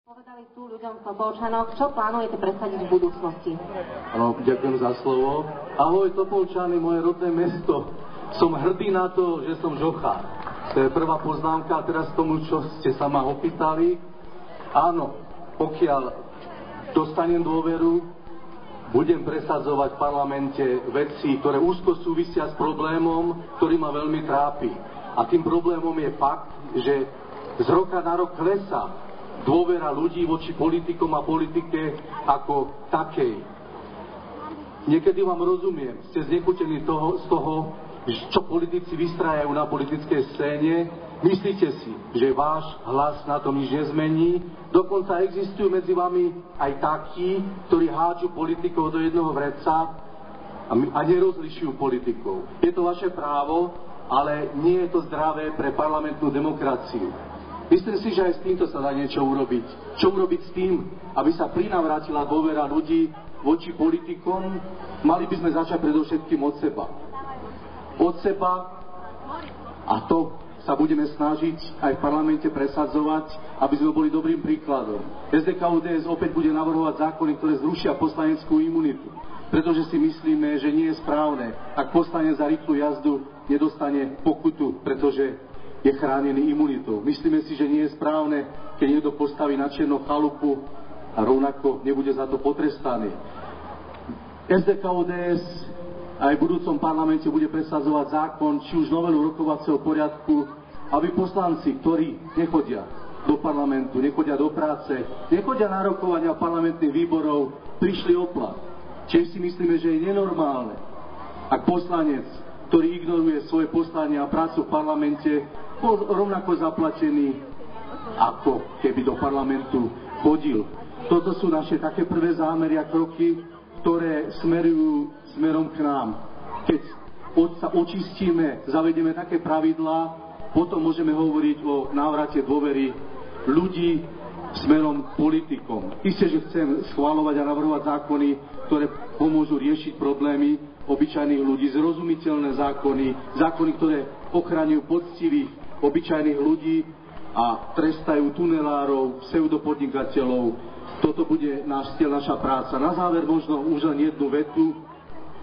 Povedali tu ľuďom v Topolčanoch, čo plánujete presadiť v budúcnosti? Áno, ďakujem za slovo. Ahoj Topolčany, moje rodné mesto. Som hrdý na to, že som žochár. To je prvá poznámka. Teraz tomu, čo ste sa ma opýtali. Áno, pokiaľ dostanem dôveru, budem presadzovať v parlamente veci, ktoré úzko súvisia s problémom, ktorý ma veľmi trápi. A tým problémom je fakt, že z roka na rok klesá dôvera ľudí voči politikom a politike ako takej. Niekedy vám rozumiem, ste znechutení z toho, čo politici vystrájajú na politickej scéne. Myslíte si, že váš hlas na tom nič nezmení? Dokonca existujú medzi vami aj takí, ktorí hádžu politikov do jedného vreca a nerozlišujú politikov. Je to vaše právo, ale nie je to zdravé pre parlamentnú demokraciu. Myslím si, že aj s týmto sa dá niečo urobiť. Čo urobiť s tým, aby sa prinavrátila dôvera ľudí voči politikom? Mali by sme začať predovšetkým od seba. Od seba, a to sa budeme snažiť aj v parlamente presadzovať, aby sme boli dobrým príkladom. SDK-UDS opäť bude navrhovať zákony, ktoré zrušia poslaneckú imunitu, pretože si myslíme, že nie je správne, ak poslanec za rýchlu jazdu nedostane pokutu, pretože je chránený imunitou. Myslíme si, že nie je správne, keď niekto postaví na čierno chalupu a rovnako nebude za to potrestaný. SDK-UDS aj v budúcom parlamente bude presadzovať zákon, či už novelu rokovacieho poriadku, aby poslanci, ktorí nechodia do parlamentu, nechodia do práce, nechodia na rokovania parlamentných výborov, prišli o plat. Čiže si myslíme, že je nenormálne, ak poslanec, ktorý ignoruje svoje poslanie a prácu v parlamente, bol rovnako zaplatený, ako keby do parlamentu chodil. Toto sú naše také prvé zámery a kroky, ktoré smerujú smerom k nám. Keď sa očistíme, zavedieme také pravidlá, potom môžeme hovoriť o návrate dôvery ľudí smerom k politikom. Isté, že chcem schvaľovať a navrhovať zákony, ktoré pomôžu riešiť problémy obyčajných ľudí, zrozumiteľné zákony, ktoré ochraňujú poctivých obyčajných ľudí a trestajú tunelárov, pseudopodnikateľov. Toto bude náš cieľ, naša práca. Na záver možno už len jednu vetu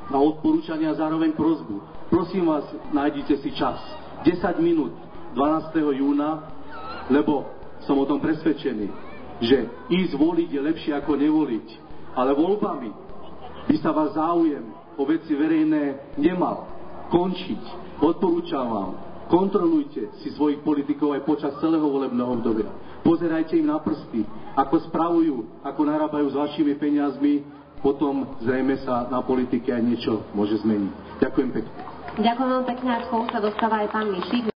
na odporúčania a zároveň prosbu. Prosím vás, nájdite si čas. 10 minút 12. júna, lebo som o tom presvedčený, že ísť voliť je lepšie ako nevoliť. Ale voľbami by sa vás záujem o veci verejné nemal končiť. Odporúčam vám, kontrolujte si svojich politikov aj počas celého volebného obdobia. Pozerajte im na prsty, ako spravujú, ako narábajú s vašimi peniazmi, potom zrejme sa na politike aj niečo môže zmeniť. Ďakujem pekne. Ďakujem veľmi pekne, a k slovu sa dostáva aj pán Mišík.